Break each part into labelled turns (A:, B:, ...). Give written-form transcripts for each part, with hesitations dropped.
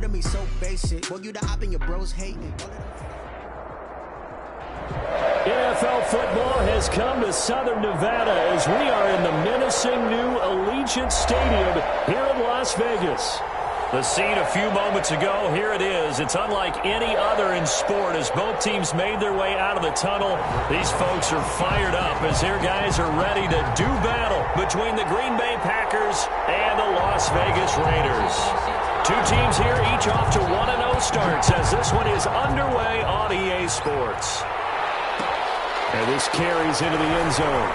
A: to me so basic. Well, you the op and your bros hating.
B: NFL football has come to Southern Nevada as we are in the menacing new Allegiant Stadium here in Las Vegas. The scene a few moments ago, here it is. It's unlike any other in sport as both teams made their way out of the tunnel. These folks are fired up as their guys are ready to do battle between the Green Bay Packers and the Las Vegas Raiders. Two teams here, each off to 1-0 starts as this one is underway on EA Sports. And this carries into the end zone.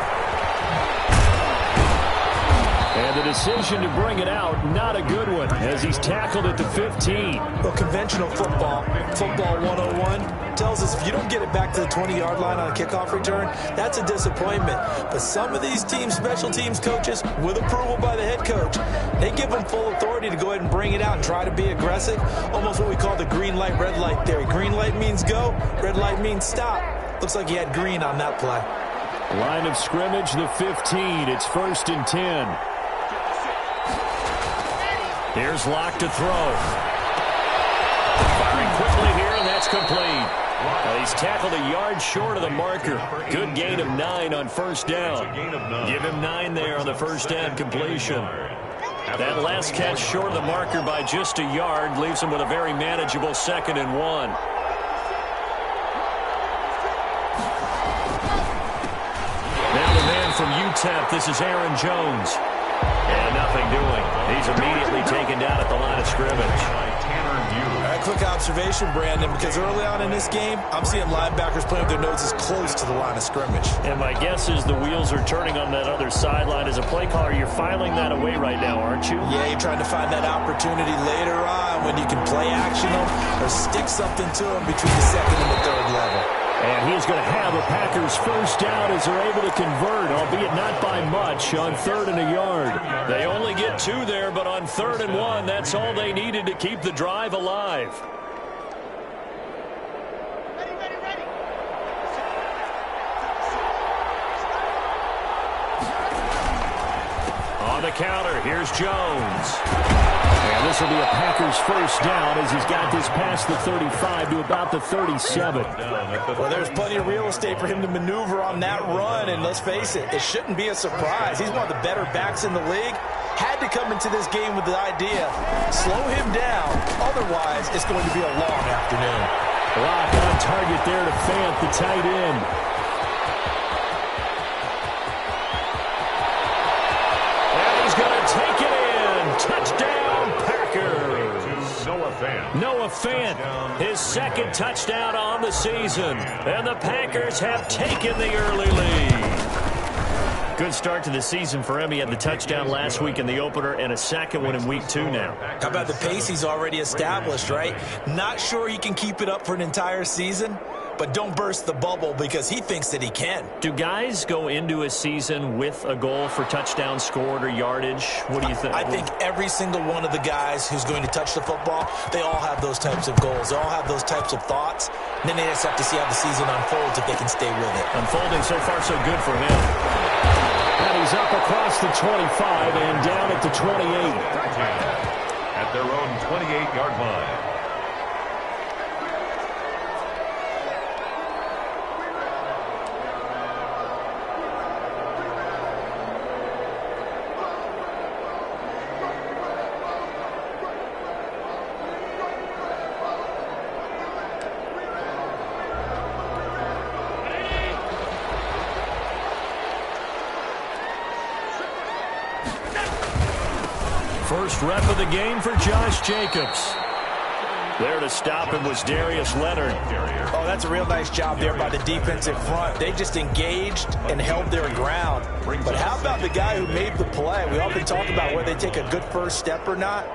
B: And the decision to bring it out, not a good one, as he's tackled at the 15.
C: Well, conventional football 101, tells us if you don't get it back to the 20-yard line on a kickoff return, that's a disappointment. But some of these teams, special teams coaches, with approval by the head coach, they give them full authority to go ahead and bring it out and try to be aggressive. Almost what we call the green light, red light theory. Green light means go, red light means stop. Looks like he had green on that play.
B: Line of scrimmage, the 15. It's 1st and 10. Here's Locke to throw. Firing quickly here, and that's complete. He's tackled a yard short of the marker. Good gain of 9 on first down. Give him 9 there on the first down completion. That last catch short of the marker by just a yard leaves him with a very manageable 2nd and 1. Now the man from UTEP, this is Aaron Jones. And nothing doing. He's immediately taken down at the line of scrimmage.
C: Quick observation, Brandon, because early on in this game, I'm seeing linebackers playing with their noses close to the line of scrimmage.
B: And my guess is the wheels are turning on that other sideline. As a play caller, you're filing that away right now, aren't you?
C: Yeah, you're trying to find that opportunity later on when you can play action them or stick something to them between the 2nd and the 3rd level.
B: And he's going to have the Packers first down as they're able to convert, albeit not by much, on 3rd and a yard. They only get 2 there, but on 3rd and 1, that's all they needed to keep the drive alive. On the counter, here's Jones. And this will be a Packers first down as he's got this past the 35 to about the 37.
C: Well, there's plenty of real estate for him to maneuver on that run, and let's face it, it shouldn't be a surprise. He's one of the better backs in the league. Had to come into this game with the idea, slow him down, otherwise it's going to be a long afternoon.
B: Lock on target there to Fant, the tight end. Take it in. Touchdown, Packers. Noah Fant, his 2nd touchdown on the season. And the Packers have taken the early lead. Good start to the season for him. He had the touchdown last week in the opener and a 2nd one in week 2 now.
C: How about the pace he's already established, right? Not sure he can keep it up for an entire season, but don't burst the bubble because he thinks that he can.
B: Do guys go into a season with a goal for touchdown scored or yardage? What do you think?
C: I think every single one of the guys who's going to touch the football, they all have those types of goals. They all have those types of thoughts. And then they just have to see how the season unfolds if they can stay with it.
B: Unfolding so far so good for him. And he's up across the 25 and down at the 28.
D: At their own 28-yard line.
B: First rep of the game for Josh Jacobs. There to stop him was Darius Leonard.
C: Oh, that's a real nice job there by the defensive front. They just engaged and held their ground. But how about the guy who made the play? We often talk about whether they take a good first step or not.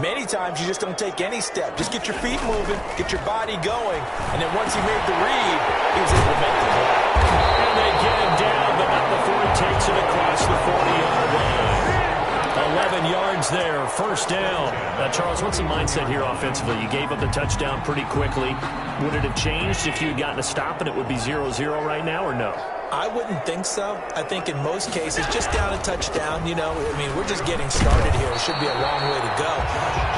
C: Many times you just don't take any step. Just get your feet moving, get your body going, and then once he made the read, he was able to make the play.
B: And they get him down, but not before he takes it across the 40-yard line. 11 yards there, first down. Now, Charles, what's the mindset here offensively? You gave up the touchdown pretty quickly. Would it have changed if you had gotten a stop and it would be 0-0 right now or no?
C: I wouldn't think so. I think in most cases, just down a touchdown, you know, I mean, we're just getting started here. It should be a long way to go.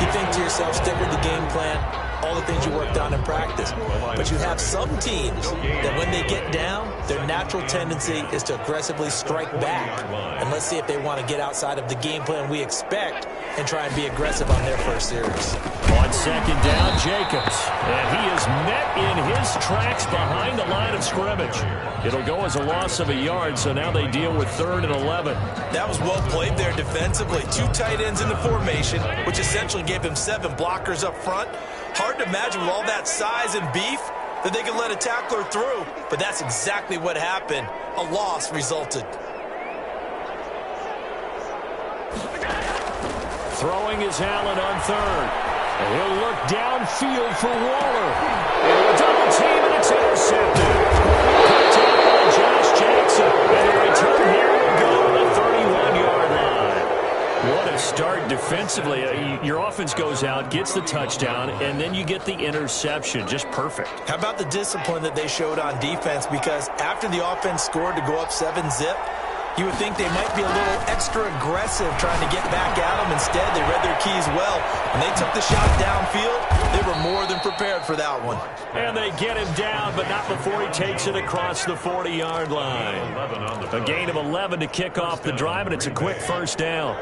C: You think to yourself, stick with the game plan, all the things you worked on in practice. But you have some teams that when they get down, their natural tendency is to aggressively strike back. And let's see if they want to get outside of the game plan we expect and try and be aggressive on their first series.
B: On second down, Jacobs. And he is met in his tracks behind the line of scrimmage. It'll go as a loss of a yard, so now they deal with 3rd and 11.
C: That was well played there defensively. 2 tight ends in the formation, which essentially gave him 7 blockers up front. Hard to imagine with all that size and beef that they could let a tackler through, but that's exactly what happened. A loss resulted.
B: Throwing is Allen on 3rd. And he'll look downfield for Waller. And a double team, and it's intercepted. Picked up by Josh Jackson. And a return here will go to the 31-yard line. What a start defensively. Your offense goes out, gets the touchdown, and then you get the interception. Just perfect. How about the discipline that they showed on defense? Because after the offense scored to go up 7-zip, you would think they might be a little extra aggressive trying to get back at them. Instead, they read their keys well. When they took the shot downfield, they were more than prepared for that one. And they get him down, but not before he takes it across the 40-yard line. A gain of 11 to kick off the drive, and it's a quick first down.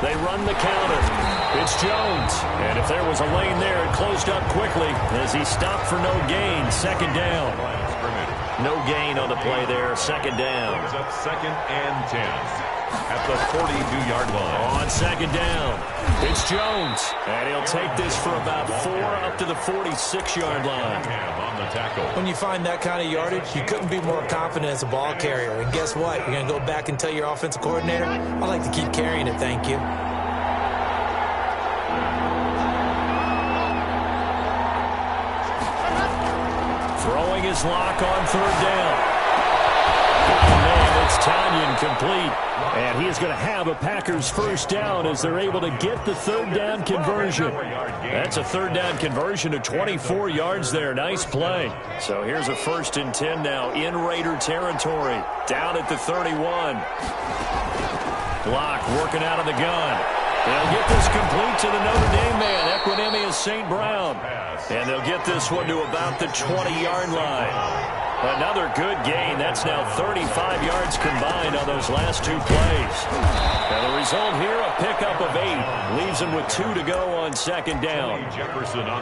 B: They run the counter. It's Jones. And if there was a lane there, it closed up quickly as he stopped for no gain. Second down. No gain on the play there. Second down.
D: Brings up 2nd and 10 at the 42-yard line.
B: On second down, it's Jones. And he'll take this for about 4 up to the 46-yard line.
D: On the tackle.
C: When you find that kind of yardage, you couldn't be more confident as a ball carrier. And guess what? You're going to go back and tell your offensive coordinator, I'd like to keep carrying it, thank you.
B: Throwing his lock on 3rd down. And it's Tonyan complete. And he is going to have a Packers first down as they're able to get the 3rd down conversion. That's a 3rd down conversion of 24 yards there. Nice play. So here's a 1st and 10 now in Raider territory. Down at the 31. Block working out of the gun. They'll get this complete to the Notre Dame man, Equanimeous St. Brown. And they'll get this one to about the 20-yard line. Another good gain. That's now 35 yards combined on those last 2 plays. And the result here, a pickup of 8. Leaves them with 2 to go on second down.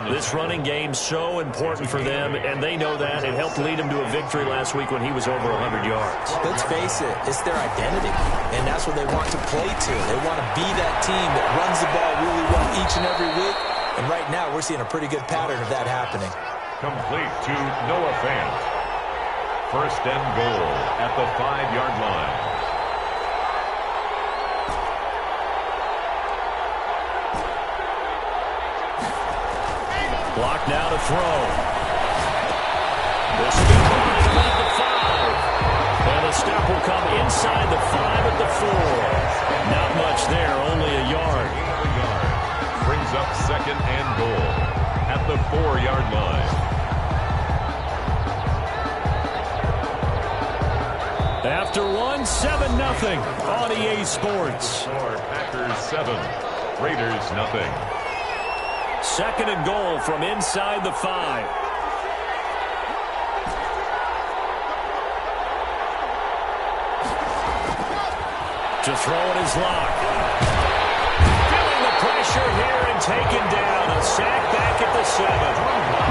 B: This running game so important for them, and they know that. It helped lead them to a victory last week when he was over 100 yards.
C: Let's face it, it's their identity, and that's what they want to play to. They want to be that team that runs the ball really well each and every week, and right now we're seeing a pretty good pattern of that happening.
D: Complete to Noah Fant. 1st and goal at the 5-yard line.
B: Block now to throw. This will be caught at about the 5. And the step will come inside the 5 at the 4. Not much there, only a yard.
D: Brings up 2nd and goal at the 4-yard line.
B: After one, 7-0 on EA Sports.
D: Packers 7, Raiders 0.
B: 2nd and goal from inside the 5. To throw it is Locke. Feeling the pressure here and taken down. A sack back at the 7.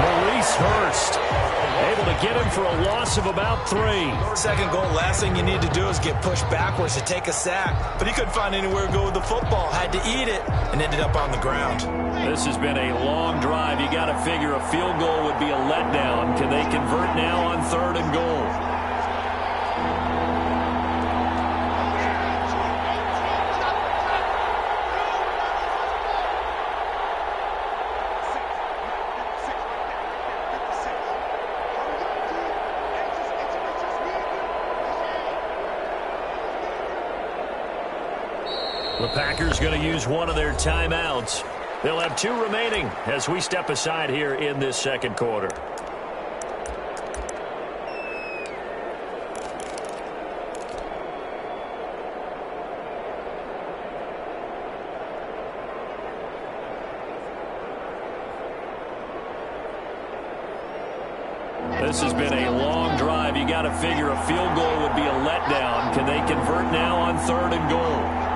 B: Maurice Hurst. Able to get him for a loss of about 3.
C: 2nd goal, last thing you need to do is get pushed backwards to take a sack. But he couldn't find anywhere to go with the football. Had to eat it and ended up on the ground.
B: This has been a long drive. You got to figure a field goal would be a letdown. Can they convert now on 3rd and goal? The Packers going to use one of their timeouts. They'll have 2 remaining as we step aside here in this second quarter. This has been a long drive. You got to figure a field goal would be a letdown. Can they convert now on 3rd and goal?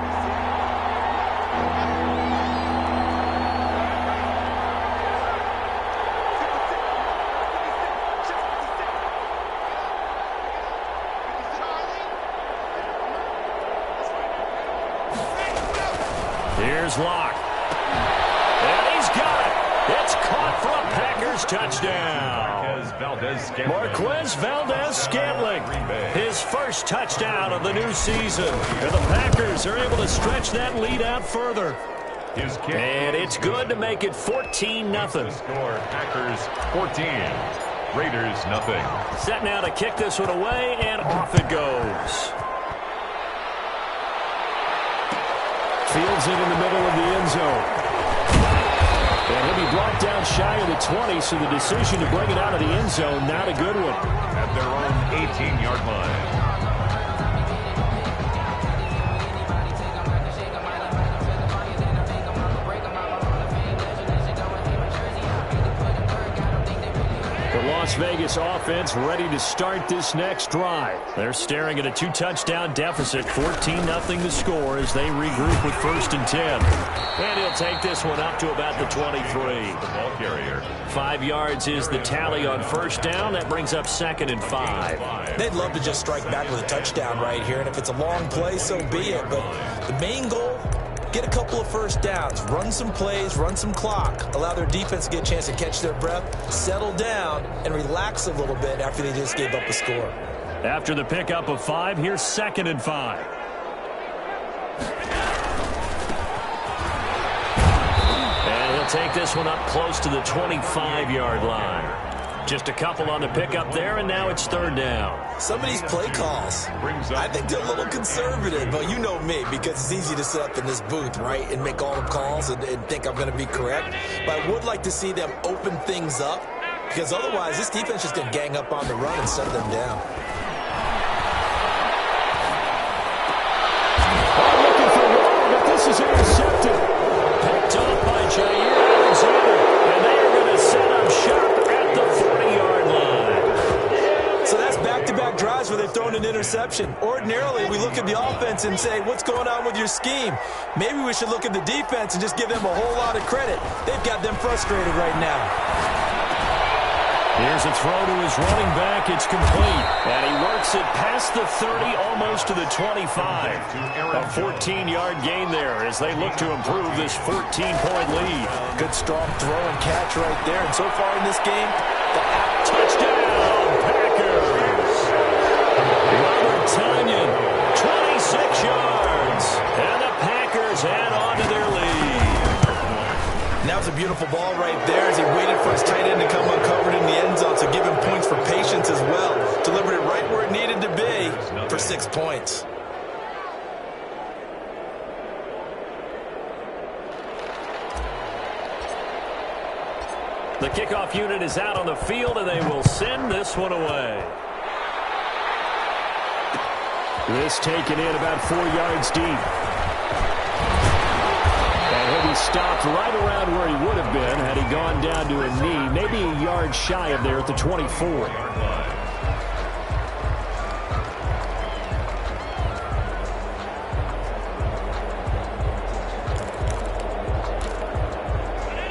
B: Here's Locke. And he's got it. It's caught for a Packers touchdown. Marquez Valdes-Scantling, his first touchdown of the new season. And the Packers are able to stretch that lead out further. And it's good to make it 14-0.
D: Score, Packers 14, Raiders nothing.
B: Set now to kick this one away, and off it goes. Fields it in the middle of the end zone. And he'll be brought down shy of the 20, so the decision to bring it out of the end zone, not a good one.
D: At their own 18-yard line.
B: Las Vegas offense ready to start this next drive. They're staring at a 2-touchdown deficit, 14-0 the score as they regroup with 1st and 10. And he'll take this one up to about the 23.
D: The ball carrier.
B: 5 yards is the tally on 1st down. That brings up 2nd and 5.
C: They'd love to just strike back with a touchdown right here, and if it's a long play, so be it. But the main goal, get a couple of 1st downs, run some plays, run some clock, allow their defense to get a chance to catch their breath, settle down, and relax a little bit after they just gave up a score.
B: After the pickup of 5, here's 2nd and 5. And he'll take this one up close to the 25-yard line. Just a couple on the pickup there, and now it's 3rd down.
C: Some of these play calls, I think they're a little conservative, but you know me, because it's easy to sit up in this booth, right, and make all the calls and think I'm going to be correct. But I would like to see them open things up, because otherwise this defense is just going to gang up on the run and shut them down.
B: Looking for one, but this is intercepted. Picked off by Jair Alexander, and they are going to set up shop at the 40-yard line.
C: So that's back-to-back drives where they've thrown an interception. Ordinarily, we look at the offense and say, what's going on with your scheme? Maybe we should look at the defense and just give them a whole lot of credit. They've got them frustrated right now.
B: Here's a throw to his running back. It's complete. And he works it past the 30, almost to the 25. A 14-yard gain there as they look to improve this 14-point lead.
C: Good strong throw and catch right there. And so far in this game,
B: touchdown, Packers. Robert Tonyan, 26 yards. And the Packers add on to their lead.
C: Now it's a beautiful ball right there as he waited for his tight end to come uncovered in the end zone, so give him points for patience as well. Delivered it right where it needed to be for 6 points.
B: The kickoff unit is out on the field, and they will send this one away. This taken in about 4 yards deep. He'll be stopped right around where he would have been had he gone down to a knee, maybe a yard shy of there at the 24.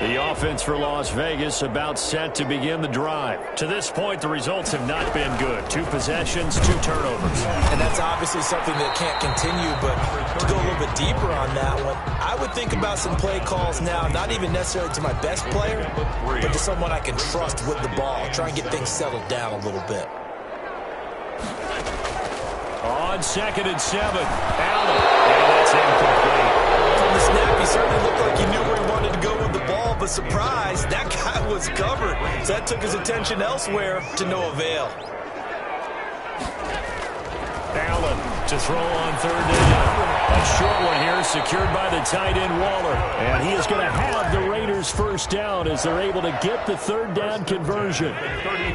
B: The offense for Las Vegas about set to begin the drive. To this point, the results have not been good. 2 possessions, 2 turnovers.
C: And that's obviously something that can't continue, but to go a little bit deeper on that one, I would think about some play calls now, not even necessarily to my best player, but to someone I can trust with the ball. Try and get things settled down a little bit.
B: On 2nd and 7, Allen, and that's incomplete.
C: From the snap, he certainly looked like he knew where he wanted to go with the ball, but surprise, that guy was covered. So that took his attention elsewhere to no avail.
B: Allen to throw on 3rd down. A short one here secured by the tight end Waller. And he is going to have the Raiders first down as they're able to get the third down conversion.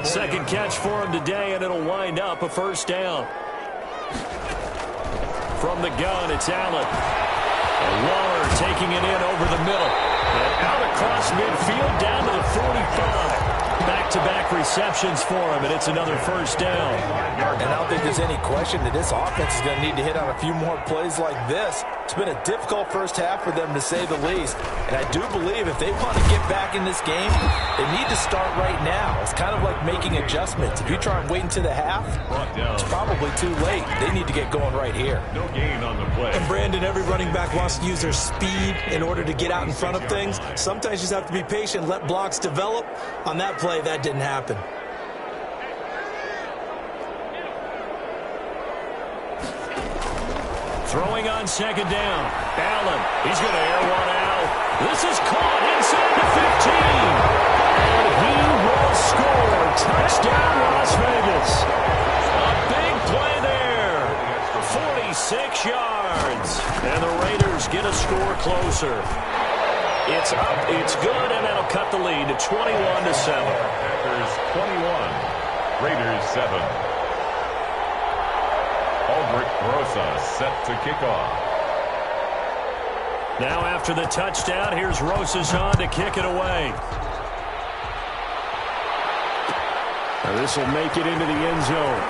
B: Second catch for him today, and it'll wind up a first down. From the gun, it's Allen. And Waller taking it in over the middle. And out across midfield down to the 45. Back-to-back receptions for him, and it's another first down.
C: And I don't think there's any question that this offense is going to need to hit on a few more plays like this. It's been a difficult first half for them, to say the least. And I do believe if they want to get back in this game, they need to start right now. It's kind of like making adjustments. If you try and wait until the half, it's probably too late. They need to get going right here.
D: No gain on the play.
C: And Brandon, every running back wants to use their speed in order to get out in front of things. Sometimes you just have to be patient, let blocks develop. On that play, that didn't happen.
B: Throwing on second down. Allen, he's going to air one out. This is caught inside the 15. And he will score. Touchdown, Las Vegas. A big play there. 46 yards. And the Raiders get a score closer. It's up, it's good, and that'll cut the lead to 21-7.
D: Packers 21, Raiders 7. Aldrich Rosas set to kick off.
B: Now after the touchdown, here's Rosas on to kick it away. Now this will make it into the end zone.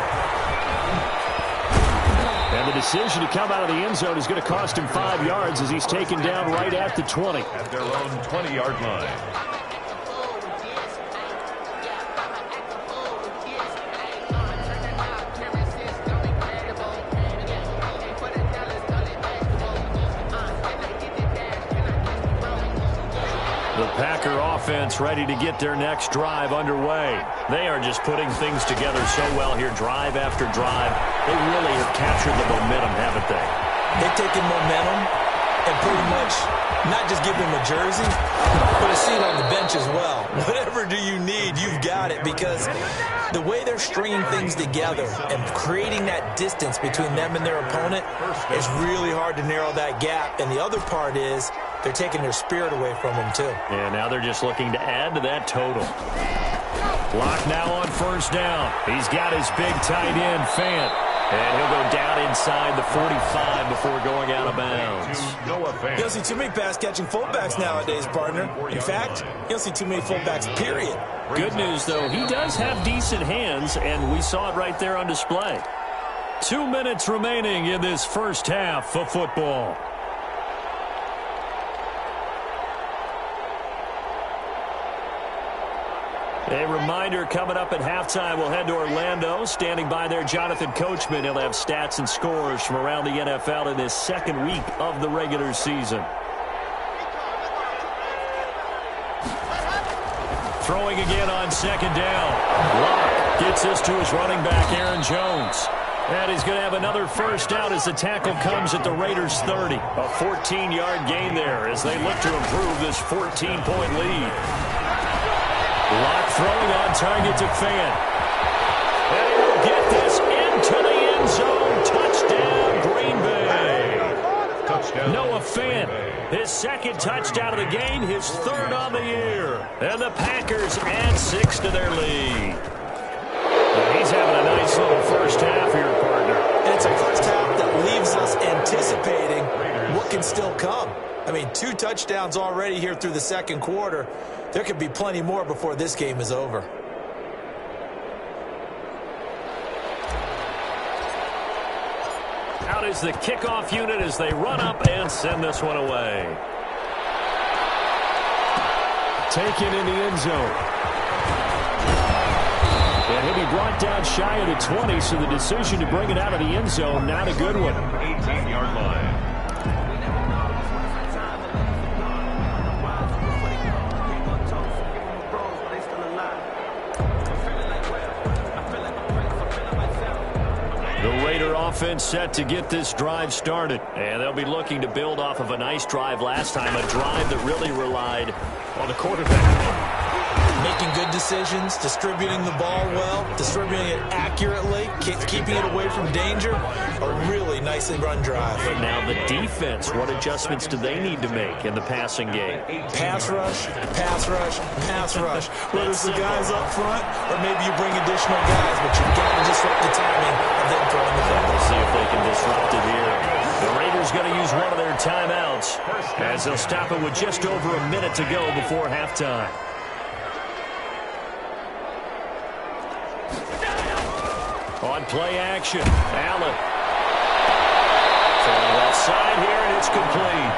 B: And the decision to come out of the end zone is going to cost him 5 yards as he's taken down right at the 20.
D: At their own 20-yard line.
B: The Packer offense ready to get their next drive underway. They are just putting things together so well here, drive after drive. They really have captured the momentum, haven't they?
C: They've taken momentum and pretty much not just give them a jersey, but a seat on the bench as well. Whatever do you need, you've got it, because the way they're stringing things together and creating that distance between them and their opponent is really hard to narrow that gap. And the other part is they're taking their spirit away from them, too.
B: And now they're just looking to add to that total. Block now on first down. He's got his big tight end, Fant. And he'll go down inside the 45 before going out of bounds.
C: You don't see too many pass-catching fullbacks nowadays, partner. In fact, you don't see too many fullbacks, period.
B: Good news, though, he does have decent hands, and we saw it right there on display. 2 minutes remaining in this first half of football. A reminder, coming up at halftime, we'll head to Orlando. Standing by there, Jonathan Coachman. He'll have stats and scores from around the NFL in this second week of the regular season. Throwing again on second down. Locke gets this to his running back, Aaron Jones. And he's going to have another first down as the tackle comes at the Raiders' 30. A 14-yard gain there as they look to improve this 14-point lead. Locke throwing on target to Fant. And he will get this into the end zone. Touchdown, Green Bay.
D: Touchdown.
B: Noah Fant, his second touchdown of the game, his third on the year. And the Packers add 6 to their lead. And he's having a nice little first half here, partner.
C: And it's a first half that leaves us anticipating what can still come. I mean, 2 touchdowns already here through the second quarter. There could be plenty more before this game is over.
B: Out is the kickoff unit as they run up and send this one away. Taken in the end zone. And he'll be brought down shy of the 20, so the decision to bring it out of the end zone, not a good one.
D: 18-yard line.
B: The Raider offense set to get this drive started. And they'll be looking to build off of a nice drive last time, a drive that really relied on the quarterback.
C: Making good decisions, distributing the ball well, distributing it accurately, keeping it away from danger. A really nicely run drive.
B: But now the defense, what adjustments do they need to make in the passing game?
C: Pass rush, pass rush, pass rush. Whether it's the guys up front or maybe you bring additional guys, but you've got to disrupt the timing of them throwing the ball.
B: We'll see if they can disrupt it here. The Raiders going to use one of their timeouts as they'll stop it with just over a minute to go before halftime. On play action, Allen. Throwing left side here, and it's complete.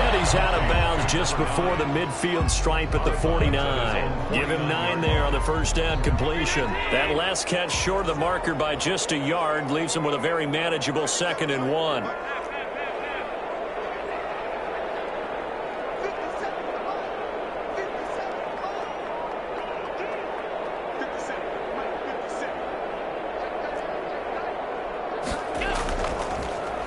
B: And he's out of bounds just before the midfield stripe at the 49. Give him 9 there on the first down completion. That last catch short of the marker by just a yard leaves him with a very manageable 2nd and 1.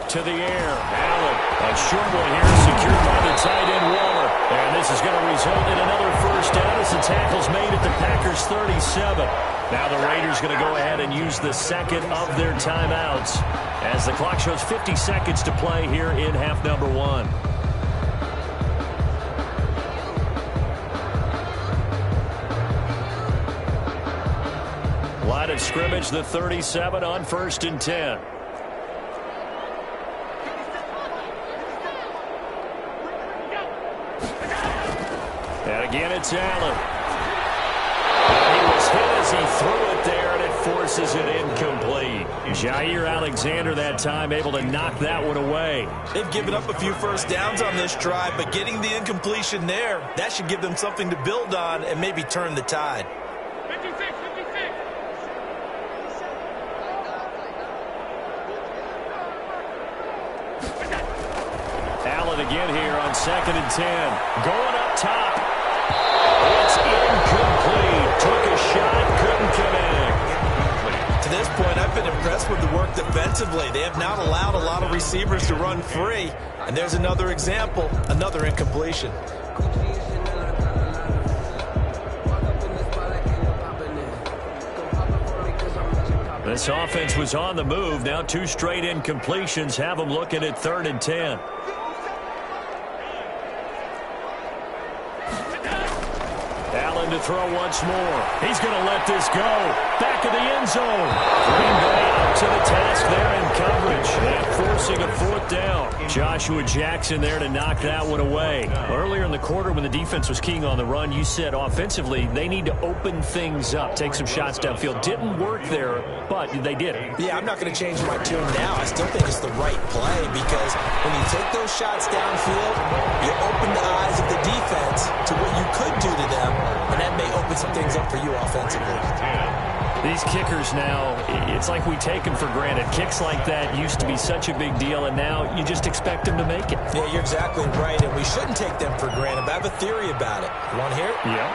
B: To the air, Allen. A short one here, secured by the tight end Waller. And this is going to result in another first down as the tackle's made at the Packers 37. Now the Raiders going to go ahead and use the second of their timeouts as the clock shows 50 seconds to play here in half number 1. Line of scrimmage, the 37 on 1st and 10. And again, it's Allen. And he was hit as he threw it there, and it forces it incomplete. Jair Alexander that time able to knock that one away.
C: They've given up a few first downs on this drive, but getting the incompletion there, that should give them something to build on and maybe turn the tide.
E: 56.
B: Allen again here on 2nd and 10. Going up top. It's incomplete. Took a shot, couldn't connect.
C: To this point, I've been impressed with the work defensively. They have not allowed a lot of receivers to run free. And there's another example, another incompletion.
B: This offense was on the move. Now 2 straight incompletions have them looking at 3rd and 10. Allen to throw once more. He's going to let this go. Back of the end zone. Green Bay up to the task there in coverage. And forcing a 4th down. Joshua Jackson there to knock that one away. Earlier in the quarter when the defense was keying on the run, you said offensively they need to open things up, take some shots downfield. Didn't work there, but they did it.
C: Yeah, I'm not going to change my tune now. I still think it's the right play because when you take those shots downfield, you open the eyes of the defense to what you could do to them, and that may open some things up for you offensively.
B: These kickers now, it's like we take them for granted. Kicks like that used to be such a big deal, and now you just expect them to make it.
C: Yeah, you're exactly right, and we shouldn't take them for granted, but I have a theory about it. You want to hear it?
B: Yeah.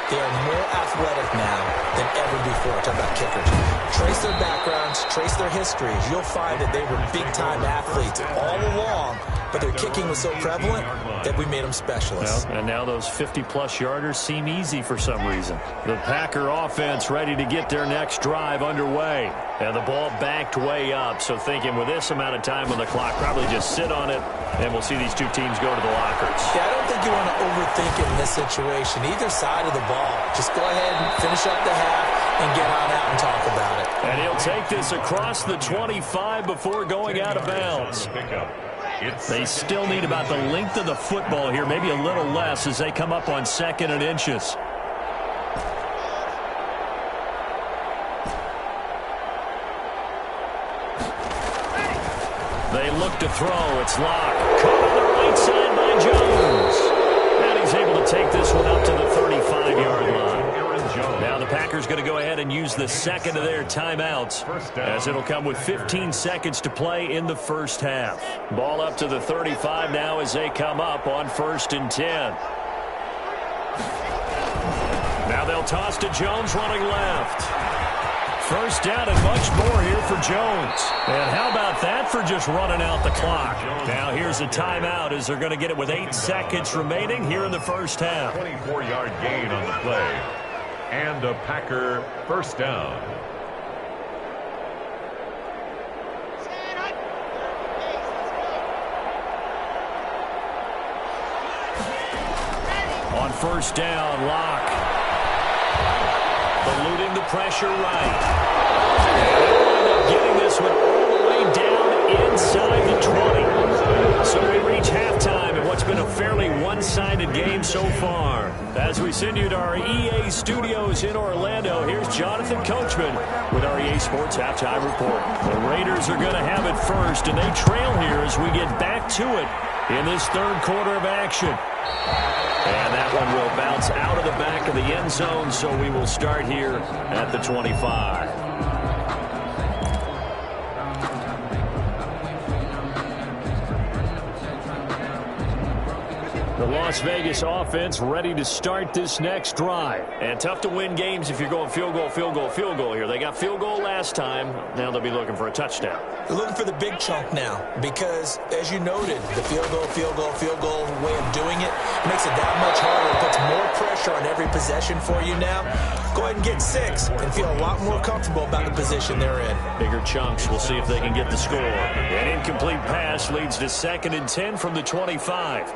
C: They are more athletic now than ever before. Talk about kickers. Trace their backgrounds, trace their histories. You'll find that they were big-time athletes all along, but their kicking was so prevalent that we made them specialists.
B: Well, and now those 50-plus yarders seem easy for some reason. The Packer offense ready to get their next drive underway. And the ball backed way up, so thinking with this amount of time on the clock, probably just sit on it, and we'll see these two teams go to the lockers.
C: Yeah, I don't think you want to overthink it in this situation. Either side of the ball. Just go ahead and finish up the half and get on out and talk about it.
B: And he'll take this across the 25 before going out of bounds. They still need about the length of the football here, maybe a little less as they come up on 2nd and inches. They look to throw. It's Locke. Caught on the right side by Jones. And he's able to take this one up to the 35-yard line. Now the Packers going to go ahead and use the second of their timeouts as it'll come with 15 seconds to play in the first half. Ball up to the 35 now as they come up on 1st and 10. Now they'll toss to Jones running left. First down and much more here for Jones. And how about that for just running out the clock? Now here's a timeout as they're going to get it with 8 seconds remaining here in the first half.
D: 24-yard gain on the play. And a Packer first down.
B: On first down, Locke. Eluding the pressure right. They'll end up getting this one all the way down inside the 20. So we reach halftime in what's been a fairly one-sided game so far. As we send you to our EA studios in Orlando, here's Jonathan Coachman with our EA Sports Halftime Report. The Raiders are going to have it first, and they trail here as we get back to it in this third quarter of action. And that one will bounce out of the back of the end zone, so we will start here at the 25. The Las Vegas offense ready to start this next drive. And tough to win games if you're going field goal, field goal, field goal here. They got field goal last time. Now they'll be looking for a touchdown.
C: They're looking for the big chunk now because, as you noted, the field goal way of doing it makes it that much harder. It puts more pressure on every possession for you now. Go ahead and get 6 and feel a lot more comfortable about the position they're in.
B: Bigger chunks. We'll see if they can get the score. An incomplete pass leads to 2nd and 10 from the 25.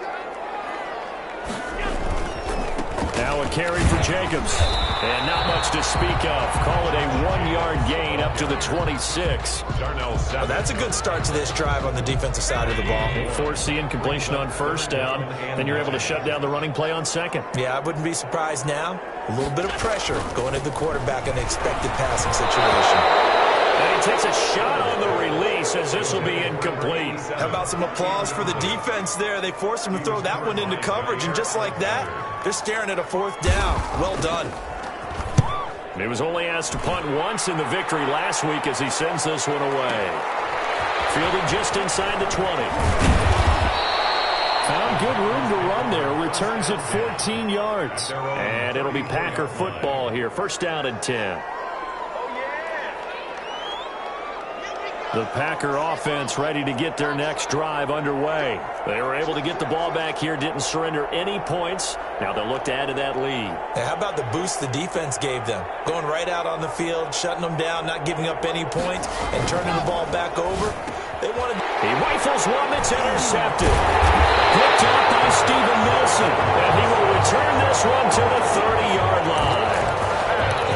B: Now a carry for Jacobs. And not much to speak of. Call it a 1-yard gain up to the 26.
C: Well, that's a good start to this drive on the defensive side of the ball.
B: Force the incompletion on first down. Then you're able to shut down the running play on second.
C: Yeah, I wouldn't be surprised now. A little bit of pressure going at the quarterback in an expected passing situation.
B: And he takes a shot on the release as this will be incomplete.
C: How about some applause for the defense there? They forced him to throw that one into coverage, and just like that, they're staring at a 4th down. Well done.
B: He was only asked to punt once in the victory last week as he sends this one away. Fielded just inside the 20. Found good room to run there. Returns it 14 yards. And it'll be Packer football here. First down and 10. The Packer offense ready to get their next drive underway. They were able to get the ball back here, didn't surrender any points. Now they'll look to add to that lead.
C: How about the boost the defense gave them? Going right out on the field, shutting them down, not giving up any points, and turning the ball back over. They wanted.
B: He rifles one that's intercepted. Picked up by Steven Nelson. And he will return this one to the 30-yard line.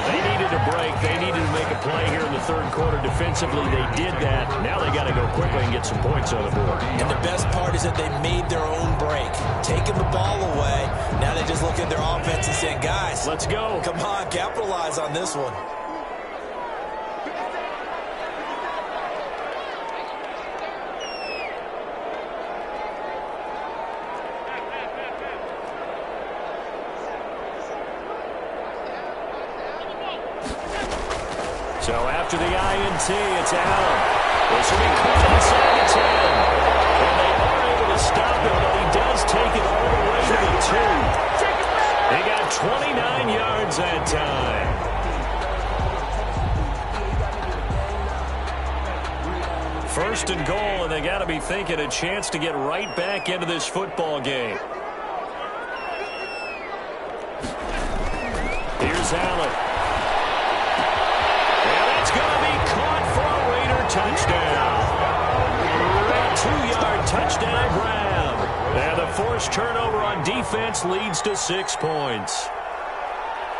B: They needed a break. They needed to make a play here in the third quarter defensively. They did that. Now they got to go quickly and get some points on the board.
C: And the best part is that they made their own break. Taking the ball away. Now they just look at their offense and say, guys,
B: let's go.
C: Come on, capitalize on this one.
B: So after the INT, it's Allen. This will be caught inside the 10. And they are able to stop him, but he does take it all the way to the 2. They got 29 yards that time. First and goal, and they got to be thinking a chance to get right back into this football game. Here's Allen. Touchdown. A 2-yard touchdown grab. And the forced turnover on defense leads to 6 points.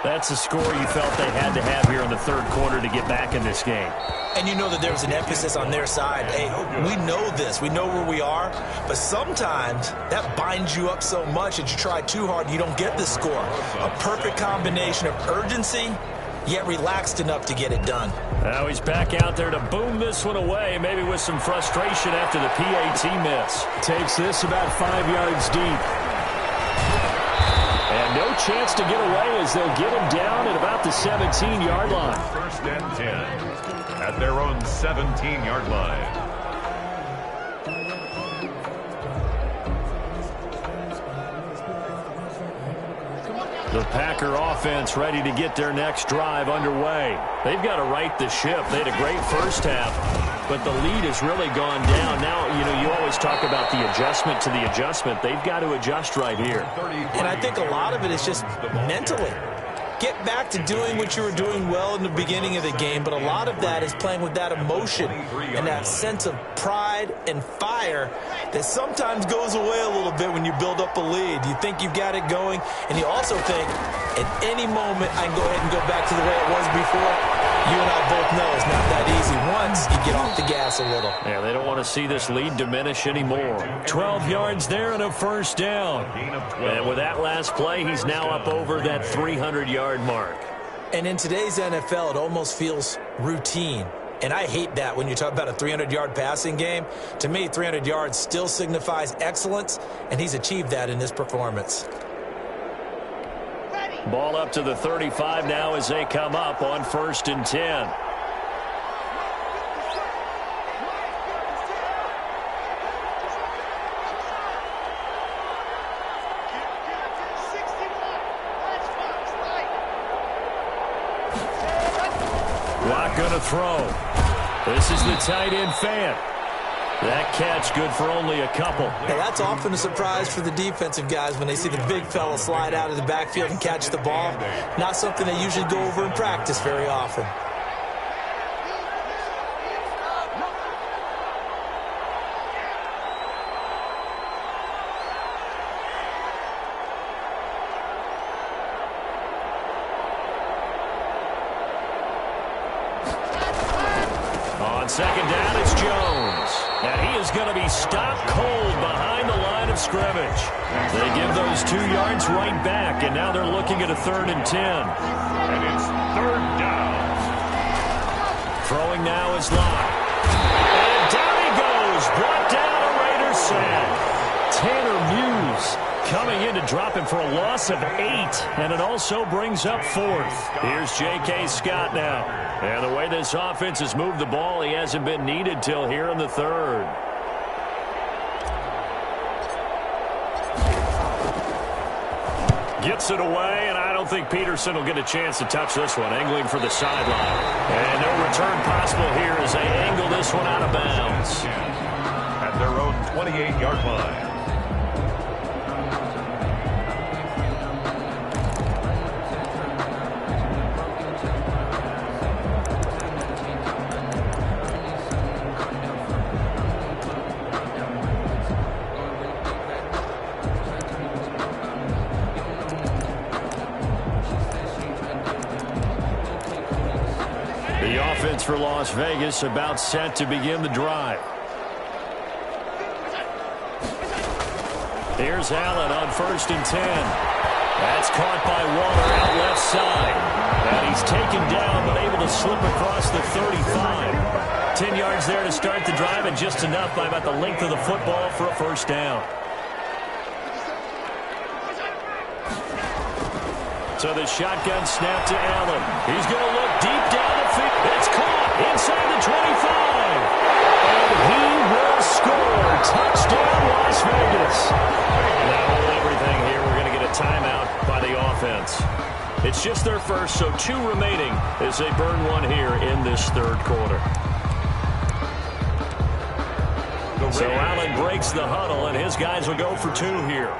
B: That's the score you felt they had to have here in the third quarter to get back in this game.
C: And you know that there was an emphasis on their side. Hey, we know this. We know where we are. But sometimes that binds you up so much that you try too hard and you don't get the score. A perfect combination of urgency, yet relaxed enough to get it done.
B: Now he's back out there to boom this one away, maybe with some frustration after the PAT miss. Takes this about 5 yards deep. And no chance to get away as they'll get him down at about the 17-yard line.
D: First and 10 at their own 17-yard line.
B: The Packer offense ready to get their next drive underway. They've got to right the ship. They had a great first half, but the lead has really gone down. Now, you always talk about the adjustment to the adjustment. They've got to adjust right here.
C: And I think a lot of it is just mentally. get back to doing what you were doing well in the beginning of the game, but a lot of that is playing with that emotion and that sense of pride and fire that sometimes goes away a little bit when you build up a lead. You think you've got it going, and you also think, at any moment, I can go ahead and go back to the way it was before. You and I both know it's not that easy once you get off the gas a little.
B: Yeah, they don't want to see this lead diminish anymore. 12 yards there and a first down. And with that last play, he's now up over that 300-yard mark.
C: And in today's NFL, it almost feels routine. And I hate that when you talk about a 300-yard passing game. To me, 300 yards still signifies excellence, and he's achieved that in this performance.
B: Ball up to the 35 now as they come up on 1st and 10. Lock going to throw. This is the tight end Fant. That catch good for only a couple.
C: Hey, that's often a surprise for the defensive guys when they see the big fella slide out of the backfield and catch the ball. Not something they usually go over in practice very often.
B: On 2nd down, it's Jones. And he is going to be stopped cold behind the line of scrimmage. They give those 2 yards right back, and now they're looking at a 3rd and 10.
D: And it's 3rd down.
B: Throwing now is Lott. And down he goes. Brought down a Raiders sack. Tanner Muse coming in to drop him for a loss of 8. And it also brings up 4th. Here's J.K. Scott now. And the way this offense has moved the ball, he hasn't been needed till here in the 3rd. Gets it away, and I don't think Peterson will get a chance to touch this one. Angling for the sideline. And no return possible here as they angle this one out of bounds.
D: At their own 28-yard line.
B: For Las Vegas, about set to begin the drive. Here's Allen on 1st and 10. That's caught by Waller out left side. And he's taken down but able to slip across the 35. 10 yards there to start the drive, and just enough by about the length of the football for a first down. So the shotgun snap to Allen. He's going to look deep down the field. It's caught inside the 25. And he will score. Touchdown, Las Vegas. Now with everything here, we're going to get a timeout by the offense. It's just their first, so 2 remaining as they burn one here in this 3rd quarter. So Allen breaks the huddle, and his guys will go for 2 here.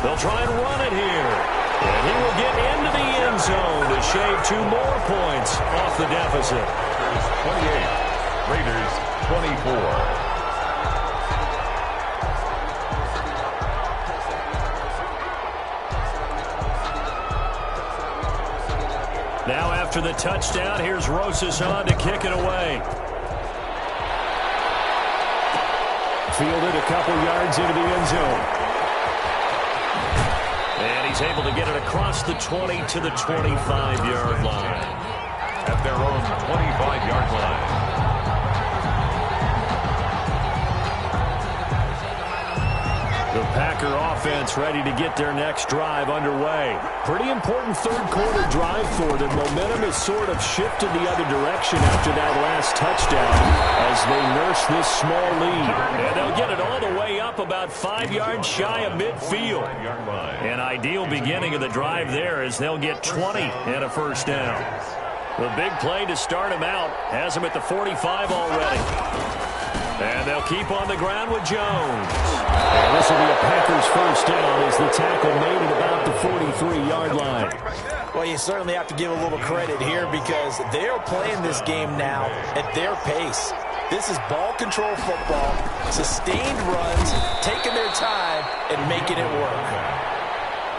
B: They'll try and run it here. And he will get into the end zone to shave 2 more points off the deficit.
D: 28, Raiders 24.
B: Now after the touchdown, here's Rosas on to kick it away. Fielded a couple yards into the end zone. And he's able to get it across the 20 to the 25-yard line.
D: At their own 25-yard line.
B: The Packer offense ready to get their next drive underway. Pretty important 3rd quarter drive for them. Momentum has sort of shifted the other direction after that last touchdown as they nurse this small lead. And they'll get it all the way up about 5 yards shy of midfield. An ideal beginning of the drive there as they'll get 20 and a first down. The big play to start him out has him at the 45 already. And they'll keep on the ground with Jones. And this will be a Packers first down as the tackle made at about the 43-yard line.
C: Well, you certainly have to give a little credit here because they're playing this game now at their pace. This is ball control football, sustained runs, taking their time, and making it work.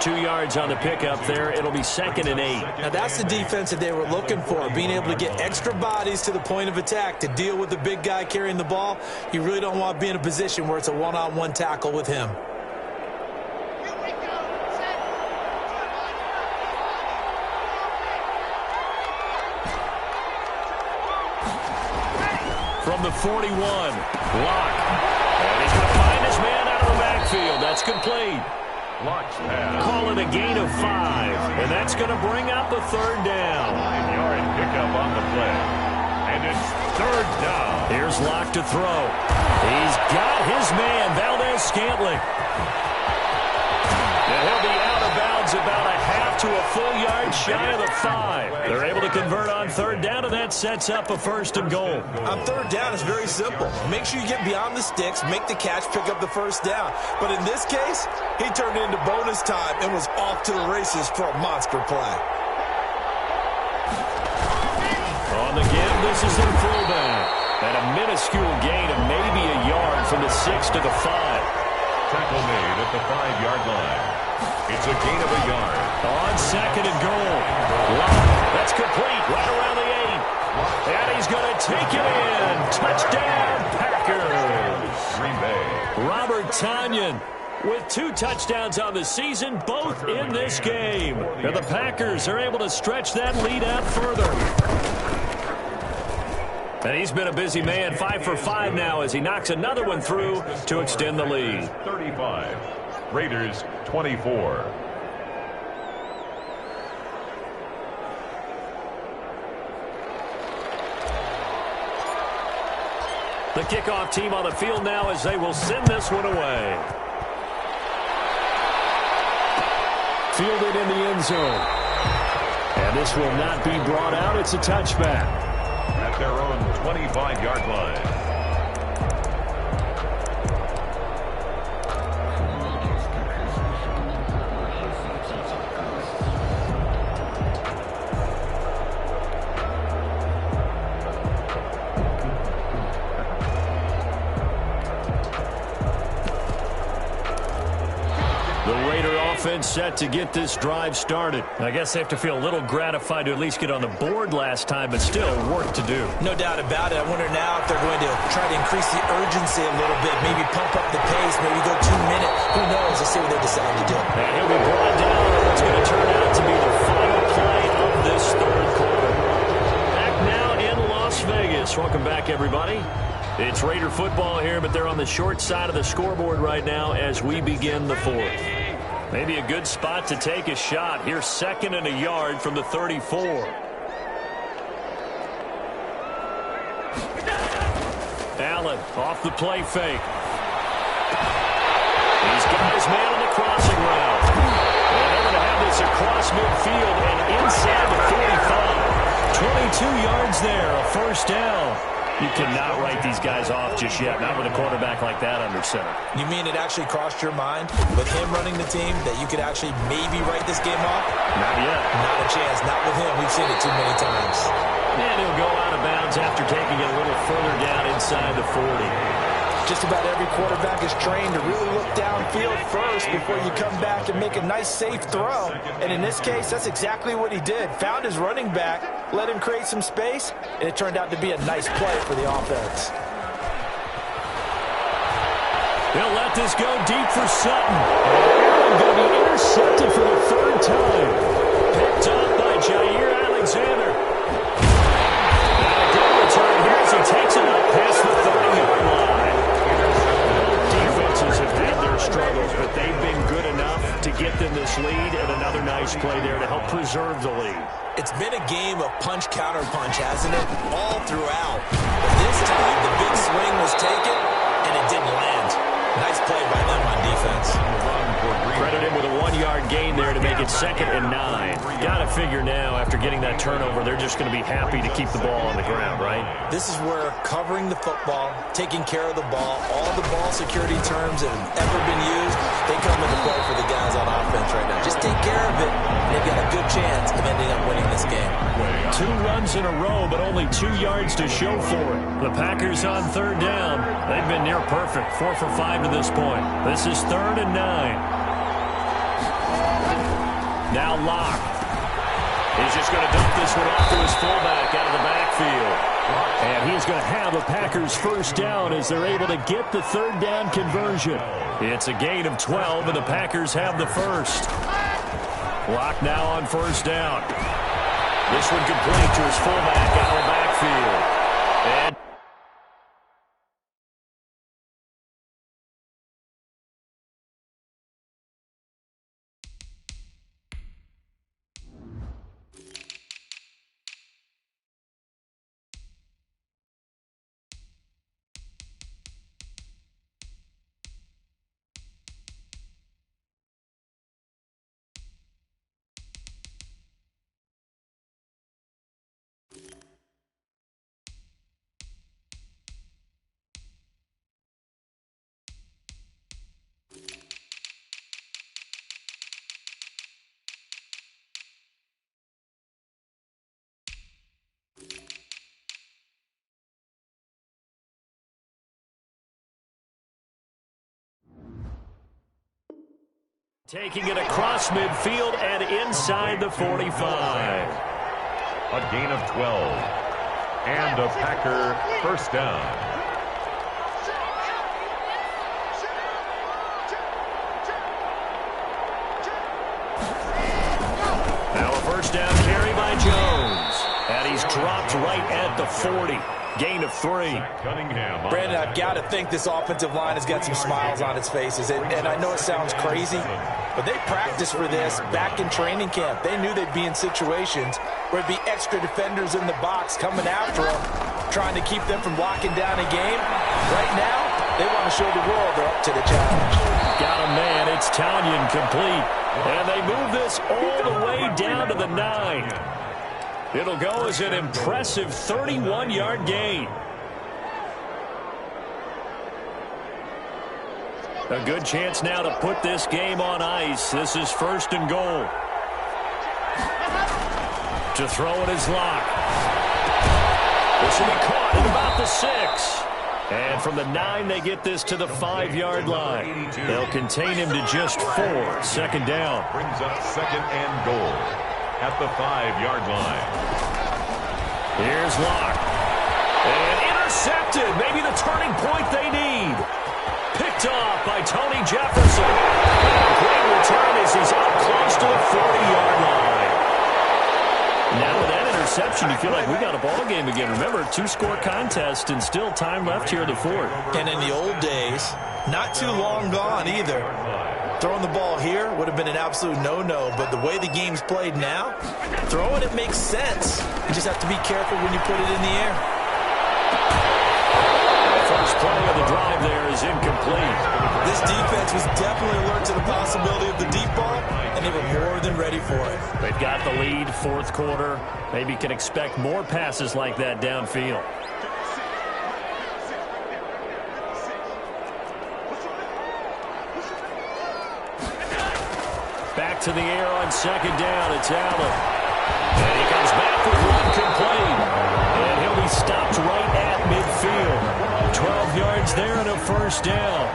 B: 2 yards on the pickup there. It'll be 2nd and 8.
C: Now, that's the defense that they were looking for, being able to get extra bodies to the point of attack to deal with the big guy carrying the ball. You really don't want to be in a position where it's a one-on-one tackle with him.
B: From the 41, Locke. And he's going to find his man out of the backfield. That's complete.
D: Locke's pass.
B: Call it a gain of 5, and that's going to bring up a 3rd down.
D: 9-yard pickup on the play. And it's 3rd down.
B: Here's Locke to throw. He's got his man, Valdez-Scantling. And he'll be out of bounds about a half to a full yard shy of the 5. They're able to convert on 3rd down, and that sets up a 1st and goal.
C: On 3rd down, it's very simple. Make sure you get beyond the sticks, make the catch, pick up the 1st down. But in this case, he turned it into bonus time and was off to the races for a monster play.
B: On the give, this is their fullback. And a minuscule gain of maybe a yard from the 6 to the 5.
D: Tackle made at the 5-yard line. It's a gain of a yard.
B: On 2nd and goal. Locke, that's complete right around the 8. And he's going to take it in. Touchdown, Packers.
D: Green Bay.
B: Robert Tonyan with 2 touchdowns on the season, both in this game. And the Packers are able to stretch that lead out further. And he's been a busy man, 5 for 5 now as he knocks another one through to extend the lead.
D: 35. Raiders 24.
B: The kickoff team on the field now as they will send this one away. Fielded in the end zone. And this will not be brought out. It's a touchback.
D: At their own 25-yard line.
B: Set to get this drive started. I guess they have to feel a little gratified to at least get on the board last time, but still work to do.
C: No doubt about it. I wonder now if they're going to try to increase the urgency a little bit, maybe pump up the pace, maybe go 2 minutes. Who knows? Let's see what they decide to do.
B: And he'll be brought down. It's going to turn out to be the final play of this 3rd quarter. Back now in Las Vegas. Welcome back, everybody. It's Raider football here, but they're on the short side of the scoreboard right now as we begin the 4th. Maybe a good spot to take a shot. Here's 2nd and a yard from the 34. Allen off the play fake. He's got his man on the crossing route. And they're going to have this across midfield and inside the 45. 22 yards there, a 1st down. You cannot write these guys off just yet, not with a quarterback like that under center.
C: You mean it actually crossed your mind with him running the team that you could actually maybe write this game off?
B: Not yet.
C: Not a chance. Not with him. We've seen it too many times.
B: And he'll go out of bounds after taking it a little further down inside the 40.
C: Just about every quarterback is trained to really look downfield first before you come back and make a nice, safe throw. And in this case, that's exactly what he did. Found his running back, let him create some space, and it turned out to be a nice play for the offense.
B: They'll let this go deep for Sutton. And going to be intercepted for the 3rd time. Picked up by Jair Alexander. Now a good return here as he takes it up past the 30-yard line. Defenses have had their struggles, but they've been good enough to get them this lead, and another nice play there to help preserve the lead.
C: It's been a game of punch-counter-punch, hasn't it? All throughout. But this time, the big swing was taken, and it didn't land. Nice play by them on defense.
D: On the run for Green
B: Credit him with a 1-yard gain there to make it 2nd and 9. Got to figure now, after getting that turnover, they're just going to be happy to keep the ball on the ground, right?
C: This is where covering the football, taking care of the ball, all the ball security terms that have ever been used, they come into play for the guys on offense right now. Just take care of it, and they've got a good chance of ending up winning this game.
B: 2 runs in a row, but only 2 yards to show for it. The Packers on 3rd down. They've been near perfect, 4 for 5 to this point. This is 3rd and 9. Now Locke. He's just going to dump this one off to his fullback out of the backfield. And he's going to have a Packers first down as they're able to get the 3rd down conversion. It's a gain of 12, and the Packers have the first. Locke now on 1st down. This one complete to his fullback out of the backfield. And taking it across midfield and inside the 45.
D: A gain of 12. And a Packer first down.
B: Now a first down carry by Jones. And he's dropped right at the 40. Gain of 3.
D: Cunningham.
C: Brandon, I've got to think this offensive line has got some smiles on its faces. And I know it sounds crazy, but they practiced for this back in training camp. They knew they'd be in situations where it'd be extra defenders in the box coming after them, trying to keep them from locking down a game. Right now, they want to show the world they're up to the challenge.
B: Got a man. It's Tonyan complete. And they move this all the way down to the 9. It'll go as an impressive 31-yard gain. A good chance now to put this game on ice. This is 1st and goal. To throw it is Locke. This will be caught at about the 6. And from the 9, they get this to the 5-yard line. They'll contain him to just 4. 2nd down.
D: Brings up 2nd and goal at the 5-yard line.
B: Here's Locke. And intercepted. Maybe the turning point they need. Picked off by Tony Jefferson. And a great return as he's up close to the 40-yard line. Now with that interception, you feel like we got a ball game again. Remember, 2-score contest and still time left here in the 4th.
C: And in the old days, not too long gone either. Throwing the ball here would have been an absolute no-no, but the way the game's played now, throwing it makes sense. You just have to be careful when you put it in the air.
B: The first play of the drive there is incomplete.
C: This defense was definitely alert to the possibility of the deep ball, and they were more than ready for it.
B: They've got the lead, 4th quarter. Maybe can expect more passes like that downfield. Back to the air on 2nd down. It's Allen. And he comes back with one complete. And he'll be stopped right at midfield. 12 yards there and a first down.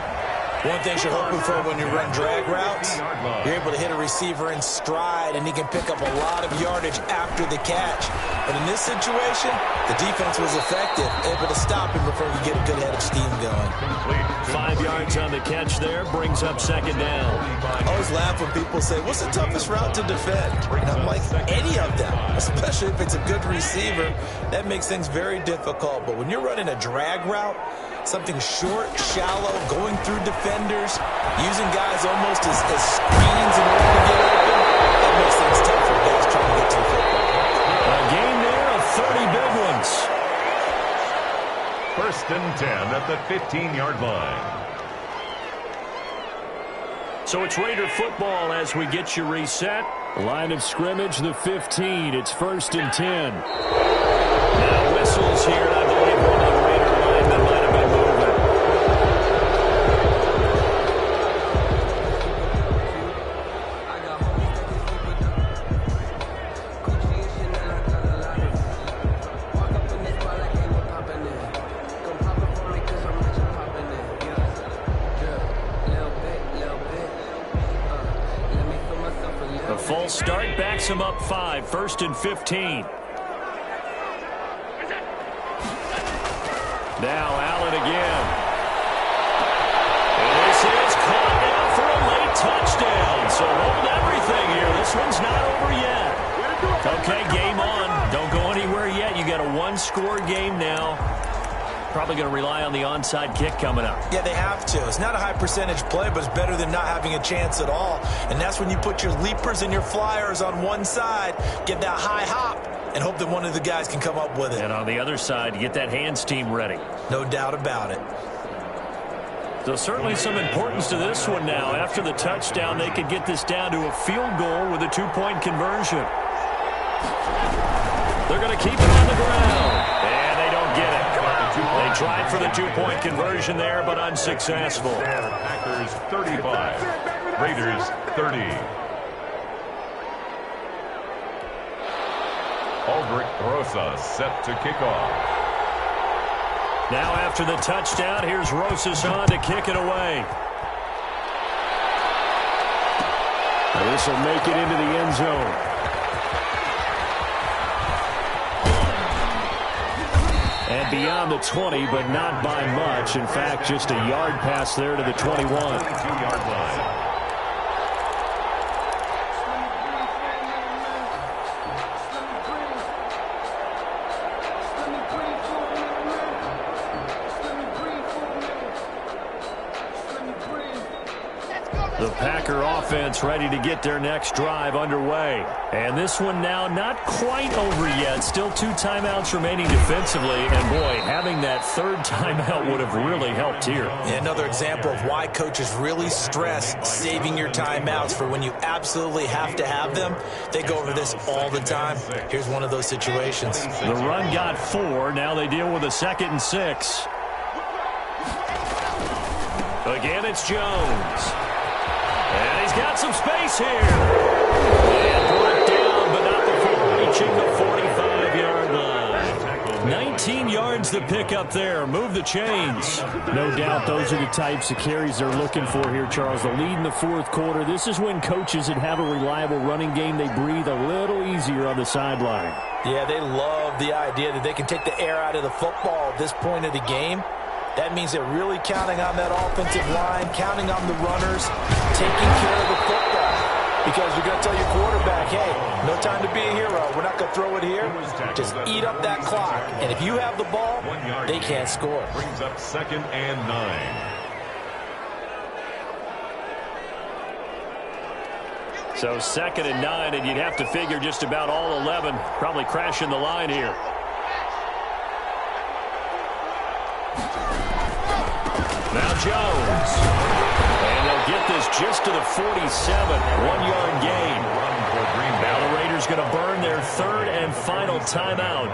C: One thing you're hoping for when you run drag routes, you're able to hit a receiver in stride, and he can pick up a lot of yardage after the catch. But in this situation, the defense was effective, able to stop him before he get a good head of steam going.
B: 5 yards on the catch there, brings up 2nd down.
C: I always laugh when people say, what's the toughest route to defend? And I'm like, any of them, especially if it's a good receiver. That makes things very difficult. But when you're running a drag route, something short, shallow, going through defenders, using guys almost as screens in order to get open, that makes things tough for guys trying to get to the football.
B: A game there of 30 big ones.
D: 1st and 10 at the 15-yard line.
B: So So it's Raider football as we get you reset. Line of scrimmage, the 15. It's 1st and 10. Now whistles here, and I believe one of the Raider linemen might have been moving. The full start backs him up 5, 1st and 15. Now Allen again. And this is caught now for a late touchdown. So hold everything here. This one's not over yet. Okay, game on. Don't go anywhere yet. You got a one-score game now. Probably going to rely on the onside kick coming up.
C: Yeah, they have to. It's not a high percentage play, but it's better than not having a chance at all. And that's when you put your leapers and your flyers on one side, get that high hop, and hope that one of the guys can come up with it.
B: And on the other side, get that hands team ready.
C: No doubt about it.
B: So certainly some importance to this one now. After the touchdown, they could get this down to a field goal with a two-point conversion. They're going to keep it on the ground. And they don't get it. They tried for the two-point conversion there, but unsuccessful.
D: Packers 35, Raiders 30. Aldrich Rosas set to kick off.
B: Now after the touchdown, here's Rosas on to kick it away. This will make it into the end zone. And beyond the 20, but not by much. In fact, just a yard pass there to the 21.
D: 22-yard line.
B: The Packer offense ready to get their next drive underway. And this one now not quite over yet. Still 2 timeouts remaining defensively. And, boy, having that third timeout would have really helped here.
C: Another example of why coaches really stress saving your timeouts for when you absolutely have to have them. They go over this all the time. Here's one of those situations.
B: The run got 4. Now they deal with a 2nd and 6. Again, it's Jones. And he's got some space here. And brought down, but not before reaching the 45-yard line. 19 yards to pick up there. Move the chains. No doubt those are the types of carries they're looking for here, Charles. The lead in the fourth quarter. This is when coaches that have a reliable running game, they breathe a little easier on the sideline.
C: Yeah, they love the idea that they can take the air out of the football at this point of the game. That means they're really counting on that offensive line, counting on the runners, taking care of the football. Because you're going to tell your quarterback, hey, no time to be a hero. We're not going to throw it here. Just eat up that clock. And if you have the ball, they can't score.
D: Brings up 2nd and 9.
B: So 2nd and 9, and you'd have to figure just about all 11 probably crashing the line here. Now Jones. And they'll get this just to the 47. 1-yard gain. Now the Raiders going to burn their 3rd and final timeout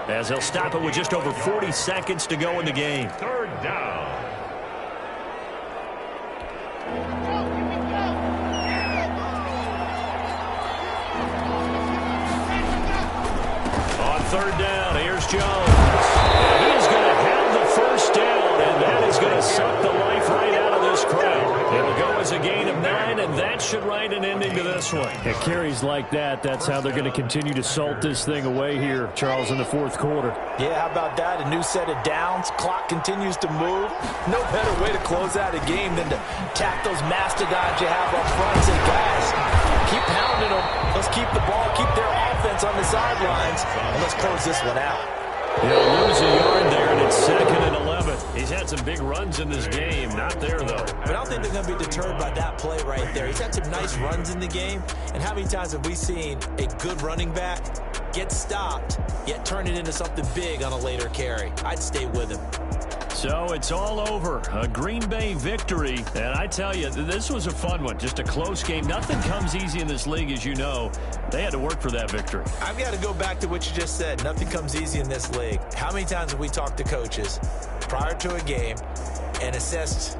B: as they'll stop it with just over 40 seconds to go in the game.
D: 3rd down.
B: On 3rd down, here's Jones. And he's going to have the first down, and that is going to suck the life right out of this crowd. It'll go as a gain of 9, and that should write an ending to this one. At carries like that, that's how they're going to continue to salt this thing away here, Charles, in the fourth quarter.
C: Yeah, how about that? A new set of downs. Clock continues to move. No better way to close out a game than to tap those mastodons you have up front and say, guys, keep pounding them. Let's keep the ball, keep their offense on the sidelines, and let's close this one out.
B: He'll lose a yard there, and it's 2nd and 11. He's had some big runs in this game. Not there, though.
C: But I don't think they're going to be deterred by that play right there. He's had some nice runs in the game. And how many times have we seen a good running back get stopped, yet turn it into something big on a later carry? I'd stay with him.
B: So it's all over. A Green Bay victory. And I tell you, this was a fun one. Just a close game. Nothing comes easy in this league, as you know. They had to work for that victory.
C: I've got to go back to what you just said. Nothing comes easy in this league. How many times have we talked to coaches prior to a game and assessed